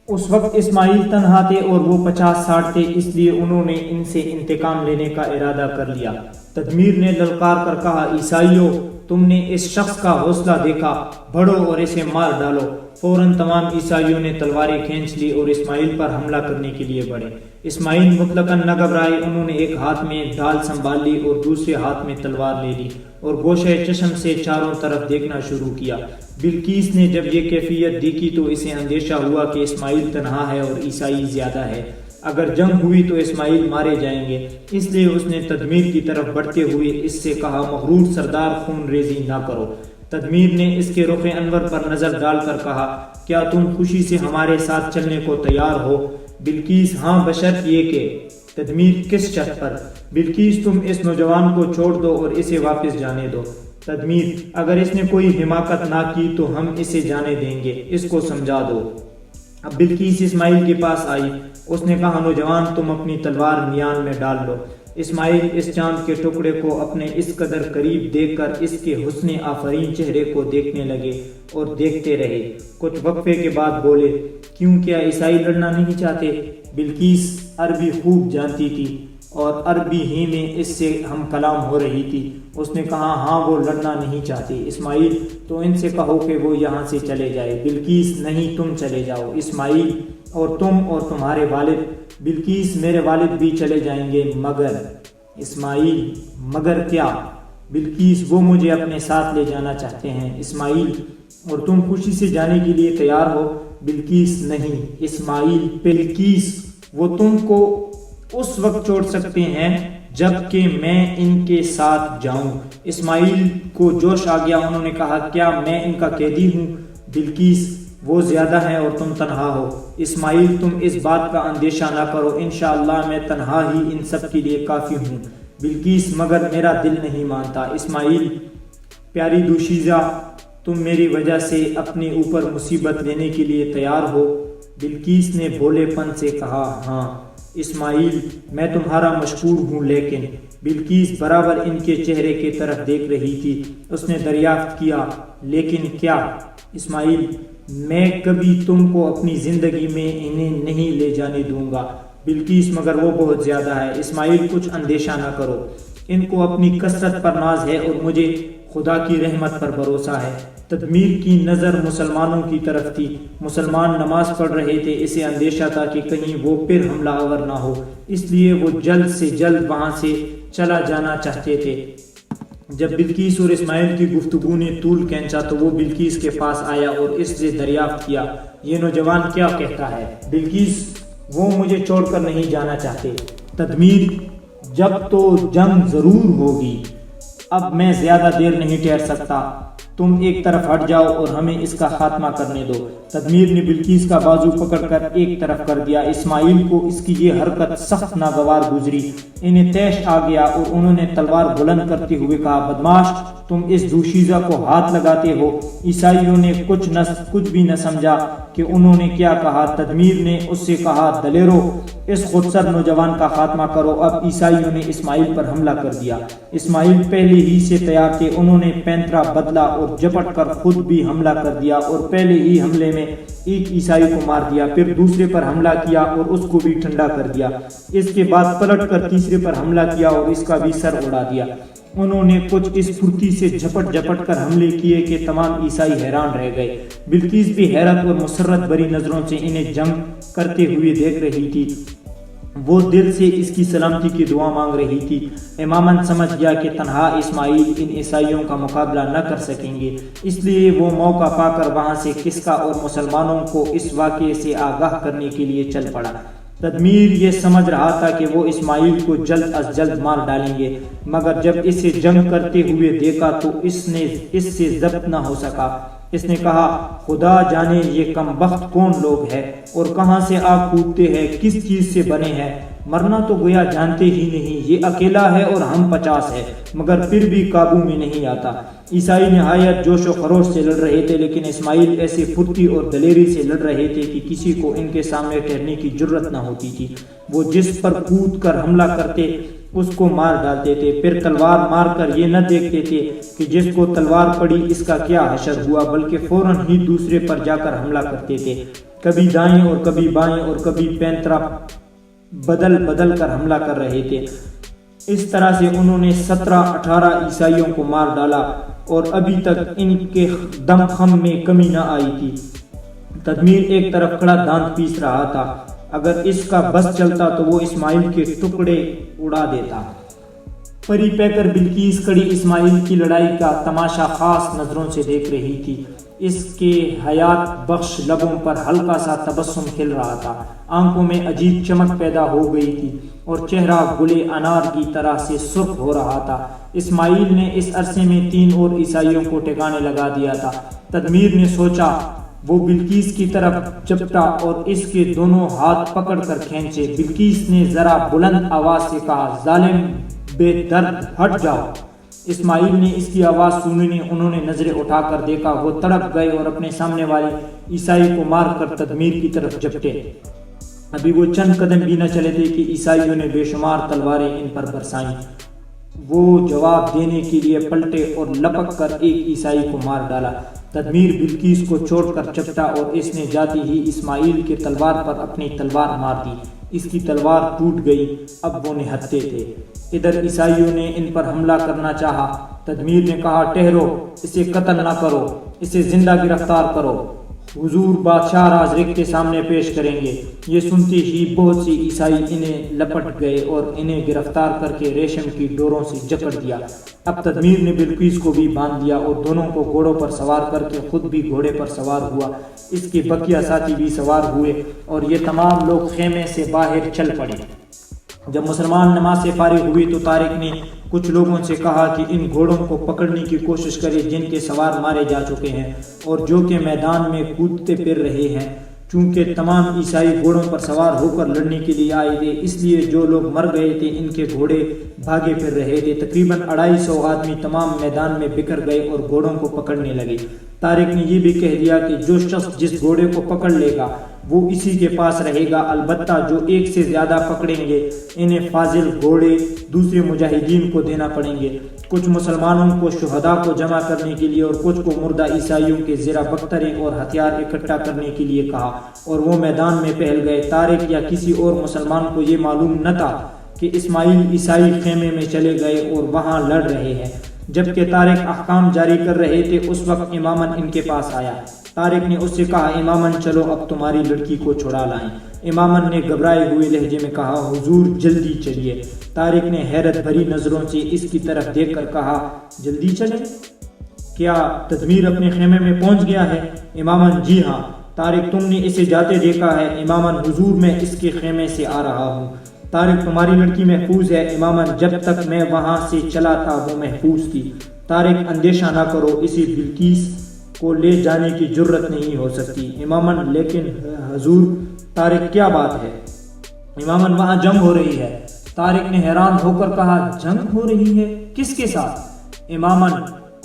اس وقت اسماعیل تنہا تھے اور وہ 50-60 تھے، اس لیے انہوں نے ان سے انتقام لینے کا ارادہ کر لیا۔ تدمیر نے للکار کر کہا، عیسائیوں، تم نے اس شخص کا حوصلہ دیکھا، بڑھو اور اسے مار ڈالو۔ فوراً تمام عیسائیوں نے تلواریں کھینچ لی اور اسماعیل پر حملہ کرنے کے لیے بڑھے۔ اسماعیل مطلقاً نہ گھبرائے، انہوں نے ایک ہاتھ میں ڈھال سنبھال لی اور دوسرے ہاتھ میں تلوار لے لی اور گوشہ چشم سے چاروں طرف دیکھنا شروع کیا۔ بلقیس نے جب یہ کیفیت دیکھی تو اسے اندیشہ ہوا کہ اسماعیل تنہا ہے اور عیسائی زیادہ ہے، اگر جنگ ہوئی تو اسماعیل مارے جائیں گے، اس لیے اس نے تدمیر کی طرف بڑھتے ہوئے اس سے کہا، مغرور سردار، خون ریزی نہ کرو۔ تدمیر نے اس کے رخ انور پر نظر ڈال کر کہا، کیا تم خوشی سے ہمارے ساتھ چلنے کو تیار ہو؟ بلقیس، ہاں، بشرط یہ کہ۔ تدمیر، کس شرط پر؟ بلقیس، تم اس نوجوان کو چھوڑ دو اور اسے واپس جانے دو۔ تدمیر، اگر اس نے کوئی حماقت نہ کی تو ہم اسے جانے دیں گے، اس کو سمجھا دو۔ اب بلقیس اسماعیل کے پاس آئی، اس نے کہا، نوجوان، تم اپنی تلوار میان میں ڈال لو۔ اسماعیل اس چاند کے ٹکڑے کو اپنے اس قدر قریب دیکھ کر اس کے حسن آفرین چہرے کو دیکھنے لگے اور دیکھتے رہے۔ کچھ وقفے کے بعد بولے، کیوں، کیا عیسائی لڑنا نہیں چاہتے؟ بلقیس عربی خوب جانتی تھی اور عربی ہی میں اس سے ہم کلام ہو رہی تھی۔ اس نے کہا، ہاں، وہ لڑنا نہیں چاہتے۔ اسماعیل، تو ان سے کہو کہ وہ یہاں سے چلے جائے۔ بلقیس، نہیں، تم چلے جاؤ۔ اسماعیل، اور تم اور تمہارے والد؟ بلقیس، میرے والد بھی چلے جائیں گے، مگر۔ اسماعیل، مگر کیا؟ بلقیس، وہ مجھے اپنے ساتھ لے جانا چاہتے ہیں۔ اسماعیل، اور تم خوشی سے جانے کے لیے تیار ہو؟ بلقیس، نہیں۔ اسماعیل، بلقیس، وہ تم کو اس وقت چھوڑ سکتے ہیں جب کہ میں ان کے ساتھ جاؤں۔ اسماعیل کو جوش آ گیا، انہوں نے کہا، کیا میں ان کا قیدی ہوں؟ بلقیس، وہ زیادہ ہیں اور تم تنہا ہو۔ اسماعیل، تم اس بات کا اندیشہ نہ کرو، انشاءاللہ میں تنہا ہی ان سب کے لیے کافی ہوں۔ بلقیس، مگر میرا دل نہیں مانتا۔ اسماعیل، پیاری دوشیزہ، تم میری وجہ سے اپنے اوپر مصیبت لینے کے لیے تیار ہو؟ بلقیس نے بھولے پن سے کہا، ہاں۔ اسماعیل، میں تمہارا مشکور ہوں، لیکن۔ بلقیس برابر ان کے چہرے کی طرف دیکھ رہی تھی۔ اس نے دریافت کیا، لیکن کیا؟ اسماعیل، میں کبھی تم کو اپنی زندگی میں انہیں نہیں لے جانے دوں گا۔ بلقیس، مگر وہ بہت زیادہ ہے۔ اسماعیل، کچھ اندیشہ نہ کرو، ان کو اپنی کثرت پر ناز ہے اور مجھے خدا کی رحمت پر بھروسہ ہے۔ تدمیر کی نظر مسلمانوں کی طرف تھی، مسلمان نماز پڑھ رہے تھے، اسے اندیشہ تھا کہ کہیں وہ پھر حملہ آور نہ ہو، اس لیے وہ جلد سے جلد وہاں سے چلا جانا چاہتے تھے۔ جب بلقیس اور اسماعیل کی گفتگو نے طول کھینچا تو وہ بلقیس کے پاس آیا اور اس سے دریافت کیا، یہ نوجوان کیا کہتا ہے؟ بلقیس، وہ مجھے چھوڑ کر نہیں جانا چاہتے۔ تدمیر، جب تو جنگ ضرور ہوگی، اب میں زیادہ دیر نہیں ٹھہر سکتا، تم ایک طرف ہٹ جاؤ اور ہمیں اس کا خاتمہ کرنے دو۔ تدمیر نے بلقیس کا بازو پکڑ کر ایک طرف کر دیا۔ اسماعیل کو اس کی یہ حرکت سخت ناگوار گزری، انہیں طیش آ گیا اور انہوں نے تلوار بلند کرتے ہوئے کہا، بدماش، تم اس دوشیزہ کو ہاتھ لگاتے ہو۔ عیسائیوں نے کچھ بھی نہ سمجھا کہ انہوں نے کیا کہا۔ تدمیر نے اس سے کہا، دلیرو، اس خودسر نوجوان کا خاتمہ کرو۔ اب عیسائیوں نے اسماعیل پر حملہ کر دیا۔ اسماعیل پہلے ہی سے تیار تھے، انہوں نے پینترا بدلا اور جپٹ کر خود بھی حملہ کر دیا اور پہلے ہی حملے میں ایک عیسائی کو مار دیا، پھر دوسرے پر حملہ کیا اور اس کو بھی ٹھنڈا کر دیا۔ اس کے بعد پلٹ کر تیسرے پر حملہ کیا اور اس کا بھی سر اڑا دیا۔ انہوں نے کچھ اس پھرتی سے جھپٹ کر حملے کیے کہ تمام عیسائی حیران رہ گئے۔ بلقیس بھی حیرت اور مسرت بری نظروں سے انہیں جنگ کرتے ہوئے دیکھ رہی تھی، وہ دل سے اس کی سلامتی کی دعا مانگ رہی تھی۔ اماماً سمجھ گیا کہ تنہا اسماعیل ان عیسائیوں کا مقابلہ نہ کر سکیں گے، اس لیے وہ موقع پا کر وہاں سے کسکا اور مسلمانوں کو اس واقعے سے آگاہ کرنے کے لیے چل پڑا۔ تدمیر یہ سمجھ رہا تھا کہ وہ اسماعیل کو جلد از جلد مار ڈالیں گے، مگر جب اسے جنگ کرتے ہوئے دیکھا تو اس سے ضبط نہ ہو سکا۔ اس نے کہا، خدا جانے یہ کم بخت کون لوگ ہیں اور کہاں سے آگ پھوٹتے ہیں، کس چیز سے بنے ہیں۔ مرنا تو گویا جانتے ہی نہیں، یہ اکیلا ہے اور ہم 50 ہیں، مگر پھر بھی قابو میں نہیں آتا۔ عیسائی نہایت جوش و خروش سے لڑ رہے تھے، لیکن اسماعیل ایسے پھرتی اور دلیری سے لڑ رہے تھے کہ کسی کو ان کے سامنے ٹھہرنے کی جرت نہ ہوتی تھی۔ وہ جس پر کود کر حملہ کرتے اس کو مار ڈالتے تھے، پھر تلوار مار کر یہ نہ دیکھتے تھے کہ جس کو تلوار پڑی اس کا کیا حشر ہوا، بلکہ فوراً ہی دوسرے پر جا کر حملہ کرتے تھے، کبھی دائیں اور کبھی بائیں اور کبھی پین طرف بدل بدل کر حملہ کر رہے تھے۔ اس طرح سے انہوں نے 17-18 عیسائیوں کو مار ڈالا اور ابھی تک ان کے دم خم میں کمی نہ آئی تھی۔ تدمیر ایک طرف کھڑا دانت پیس رہا تھا، اگر اس کا بس چلتا تو وہ اسماعیل کے ٹکڑے اڑا دیتا۔ پری پیکر بلقیس کڑی اسماعیل کی لڑائی کا تماشا خاص نظروں سے دیکھ رہی تھی۔ اس کے حیات بخش لبوں پر ہلکا سا تبسم کھل رہا تھا، آنکھوں میں عجیب چمک پیدا ہو گئی تھی اور چہرہ گلے انار کی طرح سے سرخ ہو رہا تھا۔ اسماعیل نے اس عرصے میں 3 اور عیسائیوں کو ٹھکانے لگا دیا تھا۔ تدمیر نے سوچا، وہ بلقیس کی طرف جھپٹا اور اس کے دونوں ہاتھ پکڑ کر کھینچے۔ بلقیس نے ذرا بلند آواز سے کہا، ظالم بے درد ہٹ جاؤ۔ اسماعیل نے اس کی آواز سنی، انہوں نے نظریں اٹھا کر دیکھا، وہ تڑپ گئے اور اپنے سامنے والے عیسائی کو مار کر تدمیر کی طرف جھپٹے۔ ابھی وہ چند قدم بھی نہ چلے تھے کہ عیسائیوں نے بے شمار تلواریں ان پر برسائیں۔ وہ جواب دینے کے لیے پلٹے اور لپک کر ایک عیسائی کو مار ڈالا۔ تدمیر بلقیس کو چھوڑ کر چپٹا اور اس نے جاتی ہی اسماعیل کے تلوار پر اپنی تلوار مار دی۔ اس کی تلوار ٹوٹ گئی، اب وہ نہتے تھے۔ ادھر عیسائیوں نے ان پر حملہ کرنا چاہا۔ تدمیر نے کہا، ٹھہرو، اسے قتل نہ کرو، اسے زندہ گرفتار کرو، حضور بادشاہ رازق کے سامنے پیش کریں گے۔ یہ سنتے ہی بہت سی عیسائی انہیں لپٹ گئے اور انہیں گرفتار کر کے ریشم کی ڈوروں سے جکڑ دیا۔ اب تدمیر نے بلقیس کو بھی باندھ دیا اور دونوں کو گھوڑوں پر سوار کر کے خود بھی گھوڑے پر سوار ہوا۔ اس کے بقیہ ساتھی بھی سوار ہوئے اور یہ تمام لوگ خیمے سے باہر چل پڑے۔ جب مسلمان نماز سے فارغ ہوئے تو طارق نے کچھ لوگوں سے کہا کہ ان گھوڑوں کو پکڑنے کی کوشش کرے جن کے سوار مارے جا چکے ہیں اور جو کہ میدان میں کودتے پھر رہے ہیں۔ چونکہ تمام عیسائی گھوڑوں پر سوار ہو کر لڑنے کے لیے آئے تھے، اس لیے جو لوگ مر گئے تھے ان کے گھوڑے بھاگے پھر رہے تھے۔ تقریباً 250 آدمی تمام میدان میں بکھر گئے اور گھوڑوں کو پکڑنے لگے۔ طارق نے یہ بھی کہہ دیا کہ جو شخص جس گھوڑے کو پکڑ لے گا وہ اسی کے پاس رہے گا، البتہ جو ایک سے زیادہ پکڑیں گے انہیں فاضل گھوڑے دوسرے مجاہدین کو دینا پڑیں گے۔ کچھ مسلمانوں کو شہداء کو جمع کرنے کے لیے اور کچھ کو مردہ عیسائیوں کے زیرہ بختریں اور ہتھیار اکٹھا کرنے کے لیے کہا اور وہ میدان میں پھیل گئے۔ طارق یا کسی اور مسلمان کو یہ معلوم نہ تھا کہ اسماعیل عیسائی خیمے میں چلے گئے اور وہاں لڑ رہے ہیں۔ جبکہ طارق احکام جاری کر رہے تھے اس وقت امامن ان کے پاس آیا۔ طارق نے اس سے کہا، امامن چلو اب تمہاری لڑکی کو چھڑا لائیں۔ امامن نے گھبرائے ہوئے لہجے میں کہا، حضور جلدی چلیے۔ طارق نے حیرت بھری نظروں سے اس کی طرف دیکھ کر کہا، جلدی چلیں؟ کیا تدمیر اپنے خیمے میں پہنچ گیا ہے؟ امامن، جی ہاں۔ طارق، تم نے اسے جاتے دیکھا ہے؟ امامن، حضور میں اس کے خیمے سے آ رہا ہوں۔ طارق، تمہاری لڑکی محفوظ ہے؟ امامن، جب تک میں وہاں سے چلا تھا وہ محفوظ تھی۔ طارق، اندیشہ نہ کرو، اسے بلقیس کو لے جانے کی جرت نہیں ہو سکتی۔ امامن، لیکن حضور۔ طارق، کیا بات ہے؟ امامن، وہاں جنگ ہو رہی ہے۔ طارق نے حیران ہو کر کہا، جنگ ہو رہی ہے؟ کس کے ساتھ؟ امامن،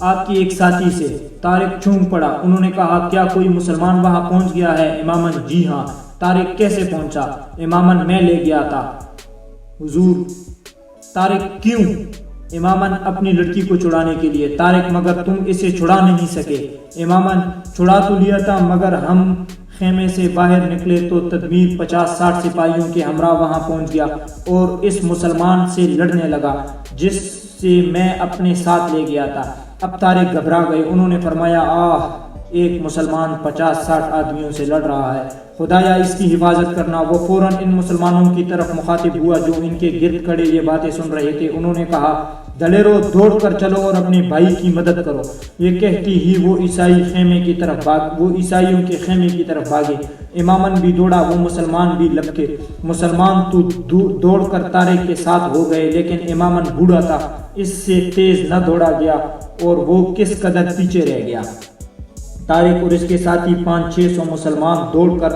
آپ کی ایک ساتھی سے۔ طارق چونک پڑا۔ انہوں نے کہا، کیا کوئی مسلمان وہاں پہنچ گیا ہے؟ امامن، جی ہاں۔ طارق، کیسے پہنچا؟ امامن، میں لے گیا تھا حضور۔ طارق، کیوں؟ امامن، اپنی لڑکی کو چھڑانے کے لیے۔ طارق، مگر تم اسے چھڑا نہیں سکے۔ امامن، چھڑا تو لیا تھا مگر ہم خیمے سے باہر نکلے تو تدمیر 50-60 سپاہیوں کے ہمراہ وہاں پہنچ گیا اور اس مسلمان سے لڑنے لگا جس سے میں اپنے ساتھ لے گیا تھا۔ اب طارق گھبرا گئے۔ انہوں نے فرمایا، آہ، ایک مسلمان 50-60 آدمیوں سے لڑ رہا ہے، خدایا اس کی حفاظت کرنا۔ وہ فوراً ان مسلمانوں کی طرف مخاطب ہوا جو ان کے گرد کھڑے یہ باتیں سن رہے تھے۔ انہوں نے کہا، دلیرو، دوڑ کر چلو اور اپنے بھائی کی مدد کرو۔ یہ کہتی ہی وہ عیسائیوں کے خیمے کی طرف بھاگے۔ امامن بھی دوڑا، وہ مسلمان بھی لپکے۔ مسلمان تو دوڑ کر طارق کے ساتھ ہو گئے، لیکن امامن بوڑھا تھا، اس سے تیز نہ دوڑا گیا اور وہ کس قدر پیچھے رہ گیا۔ طارق اور اس کے ساتھی 500-600 مسلمان دوڑ کر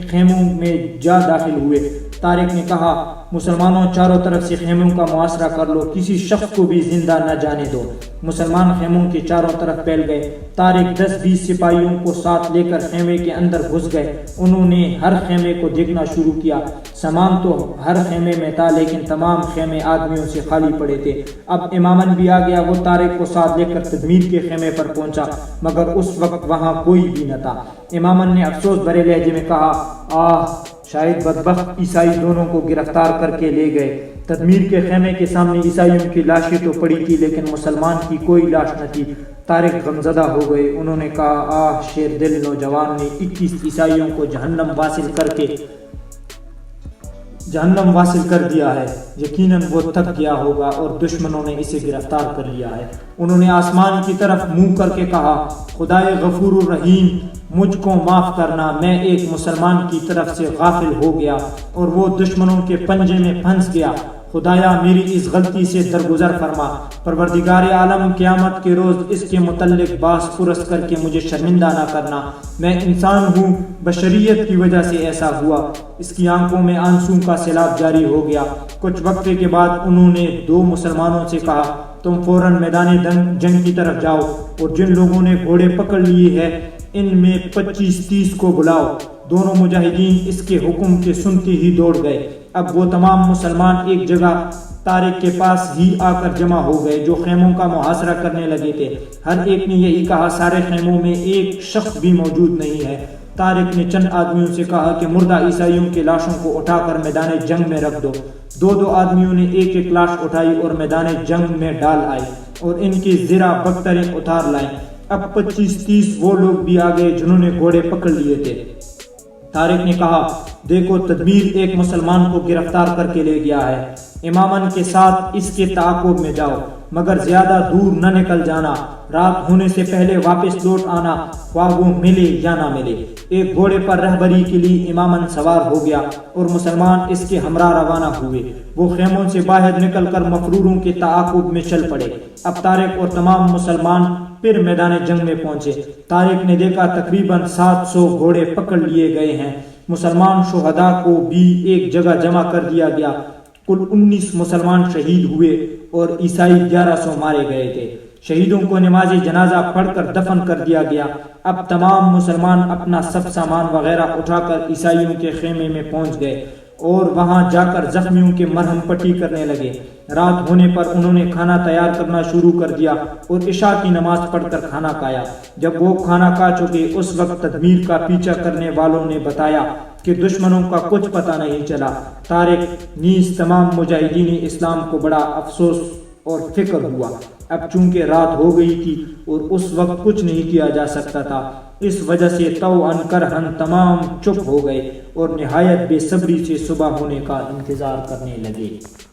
خیموں میں جا داخل ہوئے۔ طارق نے کہا مسلمانوں چاروں طرف سے خیموں کا محاصرہ کر لو، کسی شخص کو بھی زندہ نہ جانے دو۔ مسلمان خیموں کے چاروں طرف پھیل گئے۔ طارق 10-20 سپاہیوں کو ساتھ لے کر خیمے کے اندر گھس گئے۔ انہوں نے ہر خیمے کو دیکھنا شروع کیا۔ سامان تو ہر خیمے میں تھا لیکن تمام خیمے آدمیوں سے خالی پڑے تھے۔ اب امامن بھی آ گیا۔ وہ طارق کو ساتھ لے کر تدمیر کے خیمے پر پہنچا مگر اس وقت وہاں کوئی بھی نہ تھا۔ امامن نے افسوس بھرے لہجے میں کہا شاید بدبخت عیسائی دونوں کو گرفتار کر کے لے گئے۔ تدمیر کے خیمے کے سامنے عیسائیوں کی لاشیں تو پڑی تھی لیکن مسلمان کی کوئی لاش نہ تھی۔ طارق غمزدہ ہو گئے۔ انہوں نے کہا شیر دل نوجوان نے 21 عیسائیوں کو جہنم واصل کر دیا ہے، یقیناً وہ تھک گیا ہوگا اور دشمنوں نے اسے گرفتار کر لیا ہے۔ انہوں نے آسمان کی طرف منہ کر کے کہا خدائے غفور الرحیم مجھ کو معاف کرنا، میں ایک مسلمان کی طرف سے غافل ہو گیا اور وہ دشمنوں کے پنجے میں پھنس گیا۔ خدایا میری اس غلطی سے درگزر فرما۔ پروردگار عالم قیامت کے روز اس کے متعلق باس پرس کر کے مجھے شرمندہ نہ کرنا، میں انسان ہوں، بشریت کی وجہ سے ایسا ہوا۔ اس کی آنکھوں میں آنسوں کا سیلاب جاری ہو گیا۔ کچھ وقفے کے بعد انہوں نے 2 مسلمانوں سے کہا تم فوراً میدان جنگ کی طرف جاؤ اور جن لوگوں نے گھوڑے پکڑ لیے ہیں ان میں 25-30 کو بلاؤ۔ دونوں مجاہدین اس کے حکم کے سنتے ہی دوڑ گئے۔ اب وہ تمام مسلمان ایک جگہ طارق کے پاس ہی آ کر جمع ہو گئے جو خیموں کا محاصرہ کرنے لگے تھے۔ ہر ایک نے یہی کہا سارے خیموں میں ایک شخص بھی موجود نہیں ہے۔ طارق نے چند آدمیوں سے کہا کہ مردہ عیسائیوں کی لاشوں کو اٹھا کر میدان جنگ میں رکھ دو۔ 2 آدمیوں نے ایک لاش اٹھائی اور میدان جنگ میں ڈال آئے اور ان کی زرہ بکتریں اتار لائیں۔ اب 25-30 وہ لوگ بھی آ گئے جنہوں نے گھوڑے پکڑ لیے تھے۔ طارق نے کہا دیکھو تدمیر ایک مسلمان کو گرفتار کر کے لے گیا ہے، امامن کے ساتھ اس کے تعاقب میں جاؤ مگر زیادہ دور نہ نکل جانا، رات ہونے سے پہلے واپس لوٹ آنا، خواہ وہ ملے یا نہ ملے۔ ایک گھوڑے پر رہبری کے لیے امامن سوار ہو گیا اور مسلمان اس کے ہمراہ روانہ ہوئے۔ وہ خیموں سے باہر نکل کر مفروروں کے تعاقب میں چل پڑے۔ اب طارق اور تمام مسلمان پھر میدان جنگ میں پہنچے۔ طارق نے دیکھا تقریباً 700 گھوڑے پکڑ لیے گئے ہیں۔ مسلمان شہداء کو بھی ایک جگہ جمع کر دیا گیا۔ کل 19 مسلمان شہید ہوئے اور عیسائی 1100 مارے گئے تھے۔ شہیدوں کو نماز جنازہ پڑھ کر دفن کر دیا گیا۔ اب تمام مسلمان اپنا سب سامان وغیرہ اٹھا کر عیسائیوں کے خیمے میں پہنچ گئے اور وہاں جا کر زخمیوں کے مرہم پٹی کرنے لگے۔ رات ہونے پر انہوں نے کھانا تیار کرنا شروع کر دیا اور عشاء کی نماز پڑھ کر کھانا کھایا۔ جب وہ کھانا کھا چکے اس وقت تدمیر کا پیچھا کرنے والوں نے بتایا کہ دشمنوں کا کچھ پتہ نہیں چلا۔ طارق نیز تمام مجاہدین اسلام کو بڑا افسوس اور فکر ہوا۔ اب چونکہ رات ہو گئی تھی اور اس وقت کچھ نہیں کیا جا سکتا تھا، اس وجہ سے طوعاً کرہاً تمام چپ ہو گئے اور نہایت بے صبری سے صبح ہونے کا انتظار کرنے لگے۔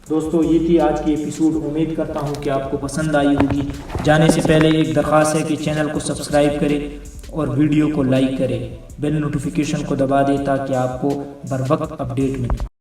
دوستو یہ تھی آج کی ایپیسوڈ، امید کرتا ہوں کہ آپ کو پسند آئی ہوگی۔ جانے سے پہلے ایک درخواست ہے کہ چینل کو سبسکرائب کریں اور ویڈیو کو لائک کریں، بیل نوٹیفیکیشن کو دبا دیں تاکہ آپ کو بر وقت اپڈیٹ ملے۔